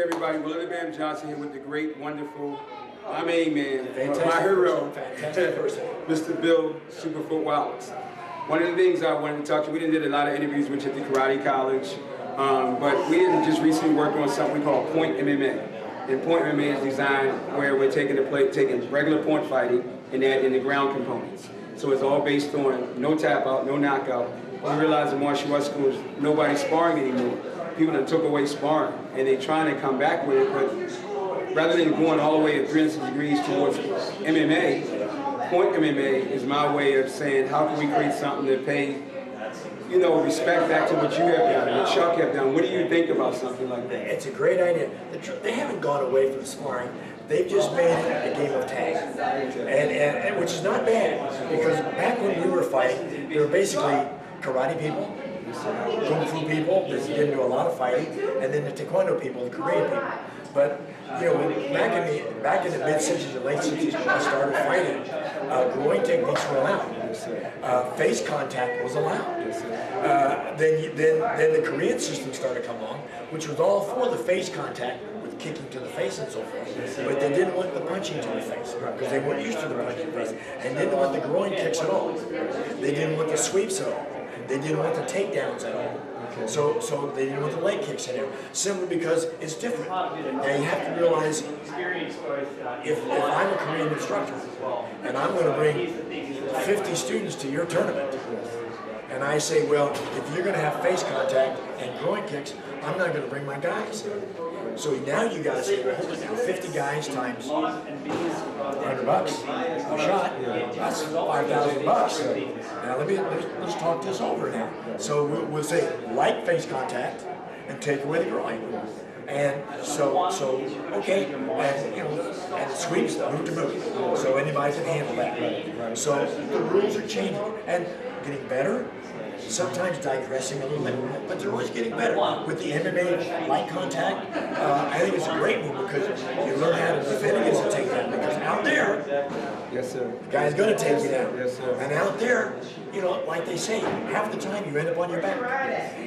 everybody. Willie Bam Johnson here with the great, wonderful, my main man, my hero, Mr. Bill Superfoot Wallice. One of the things I wanted to talk to you, we did a lot of interviews with you at the Karate College, but we didn't just recently work on something we call Point MMA. And Point MMA is designed where we're taking regular point fighting and adding the ground components. So it's all based on no tap out, no knockout. We realize in martial arts schools, nobody's sparring anymore. People that took away sparring, and they're trying to come back with it, but rather than going all the way at 360 degrees towards MMA, Point MMA is my way of saying, how can we create something that pay, you know, respect back to what you have done, what Chuck have done. What do you think about something like that? It's a great idea. They haven't gone away from sparring. They've just made it a game of tag, and which is not bad, because back when we were fighting, they were basically karate people, kung fu people that didn't do a lot of fighting, and then the taekwondo people, the Korean people. But you know, back in the mid-60s and late 60s when I started fighting, groin techniques were allowed. Face contact was allowed. Then the Korean system started to come along, which was all for the face contact, with kicking to the face and so forth. But they didn't want the punching to the face, because they weren't used to the punching face, and didn't want the groin kicks at all. They didn't want the sweeps at all. They didn't want the takedowns at all. So they didn't want the leg kicks in there, simply because it's different. Now you have to realize, if I'm a Korean instructor and I'm going to bring 50 students to your tournament, and I say, well, if you're going to have face contact and groin kicks, I'm not going to bring my guys. So now you got to say, well, hold it now, 50 guys times $100 a shot, that's $5,000. Now let's talk this over now. So we'll say light face contact and take away the groin. And so okay, and you know, and sweeps boot to boot, so anybody can handle that. So the rules are changing and getting better. Sometimes digressing a little bit, but they're always getting better. With the MMA light contact, I think it's a great move, because you learn how to defend against a takedown. Because out there, yes, sir, the guy's going to take you down. Yes, sir. And out there, you know, like they say, half the time you end up on your back.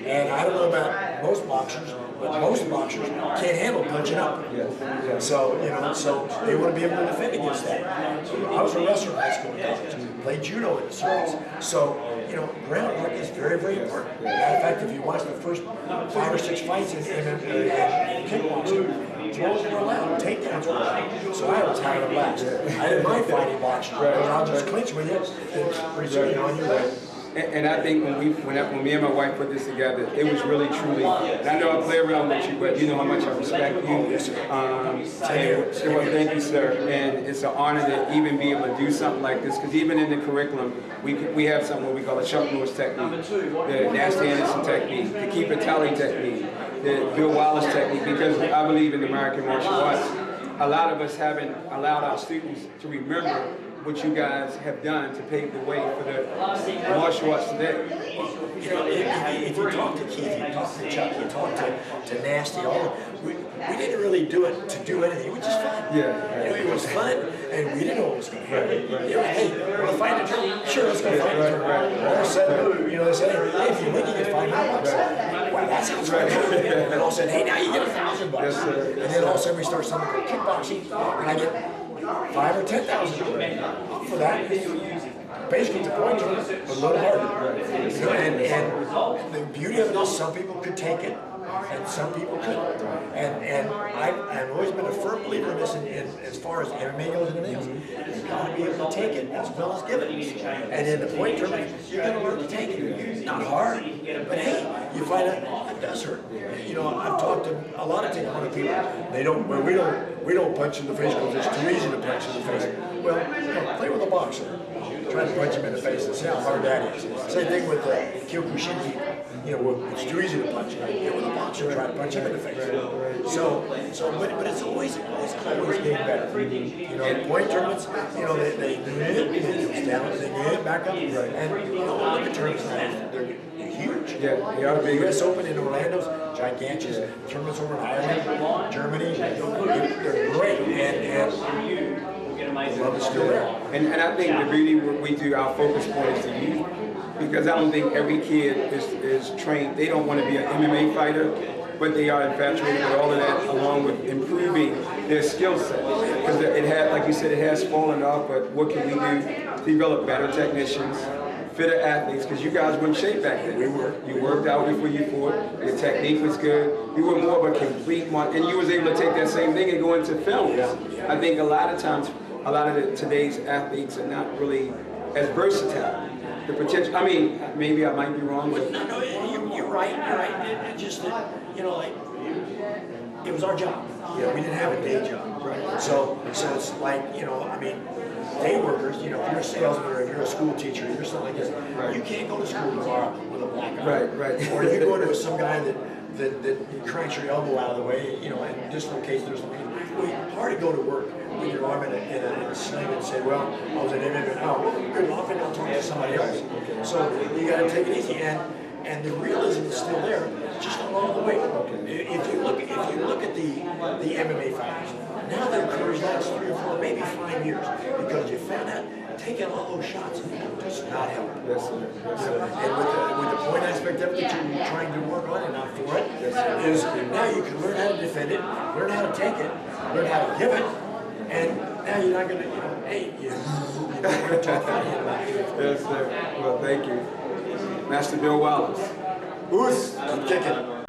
And I don't know about most boxers, but most boxers can't handle punching up. Yes. Yes. So, you know, so they want to be able to defend against that. I was a wrestler in high school and college, played judo in the circuits. So, you know, groundwork is very, very important. Matter of fact, if you watch the first 5 or 6 fights in kickboxing, throws were allowed, takedowns were allowed. So I was having a blast. I didn't mind fighting boxing, because I'll just clinch with you and pretty soon you're on your way. And I think when me and my wife put this together, it was really, truly, and I know I play around with you, but you know how much I respect you. Thank you, sir. And it's an honor to even be able to do something like this, because even in the curriculum, we have something what we call a Chuck Norris technique, the Nasty Anderson technique, the Keep It Tally technique, the Bill Wallice technique, because I believe in American martial arts. A lot of us haven't allowed our students to remember what you guys have done to pave the way for the martial arts today. You know, if you talk to Keith, you talk to Chuck, you talk to Nasty, we didn't really do it to do anything. It was just fun. Yeah. You know, it was fun, and we didn't know what was going to happen. You know, hey, want to fight a tournament? Sure, let's go fight a tournament. All of a sudden, you know, they say, hey, if you win, you get $500. Wow, that sounds right. And all of a sudden, hey, now you get $1,000. Yes, sir. And then all of a sudden, we start something called kickboxing, and I get $5,000 or $10,000 for that. Basically, the point is a little harder. You know, and the beauty of this, some people could take it, and some people couldn't. And I've always been a firm believer in this, as far as MMA goes and everything else. You've got to be able to take it as well as give it. And in the point tournament, you're going to learn to take it. Not hard, but hey, you find out it does hurt. You know, I've talked to a lot of taekwondo people. We don't punch in the face because it's too easy to punch in the face. Well, you know, play with a boxer. Try to punch him in the face and see how hard that is. Same thing with Kyokushin people. You know, it's too easy to punch. Get with a boxer, try to punch him in the face. But it's always getting better. You know, point tournaments, you know, they goes down, they get back up, and you know, Olympic tournaments, they're huge. Yeah, they are big. U.S. Open in Orlando's gigantic. Tournaments over in Ireland, Germany, they're great, and the love is still there. And I think the beauty of what we do, our focus point is the youth, because I don't think every kid is trained. They don't want to be an MMA fighter. but they are infatuated with all of that, along with improving their skill set. Because it had, like you said, it has fallen off, but what can we do to develop better technicians, fitter athletes, because you guys were in shape back then. We were. You worked out before you fought, your technique was good, you were more of a complete one, and you was able to take that same thing and go into films. Yeah. I think a lot of times, a lot of today's athletes are not really as versatile. The potential, I mean, maybe I might be wrong, but... No, you're right, you're right. It just, you know, like, it was our job. You know, we didn't have a day job. Right. So it's like, you know, I mean, day workers, you know, if you're a salesman or if you're a school teacher, you're something like this, right. You can't go to school tomorrow with a black eye. Right, right. Or you go to some guy that cranks your elbow out of the way, you know, and dislocates there's something. It's hard to go to work with your arm in a sling and say, well, I was an MMA, oh, good luck, and I'll talk to somebody else. So you got to take it easy, and the realism is still there, just along the way. If you look at the MMA fighters, now their careers last 3 or 4, maybe 5 years, because you found out taking all those shots does not help. Yes, sir. Yes, sir. And with the point aspect of it that you're trying to work on and not for it, is now you can learn how to defend it, learn how to take it, learn how to give it, and now you're not going to, you know, hey, you're going to talk funny about it. Yes, sir. Well, thank you. Master Bill Wallice. Keep kicking.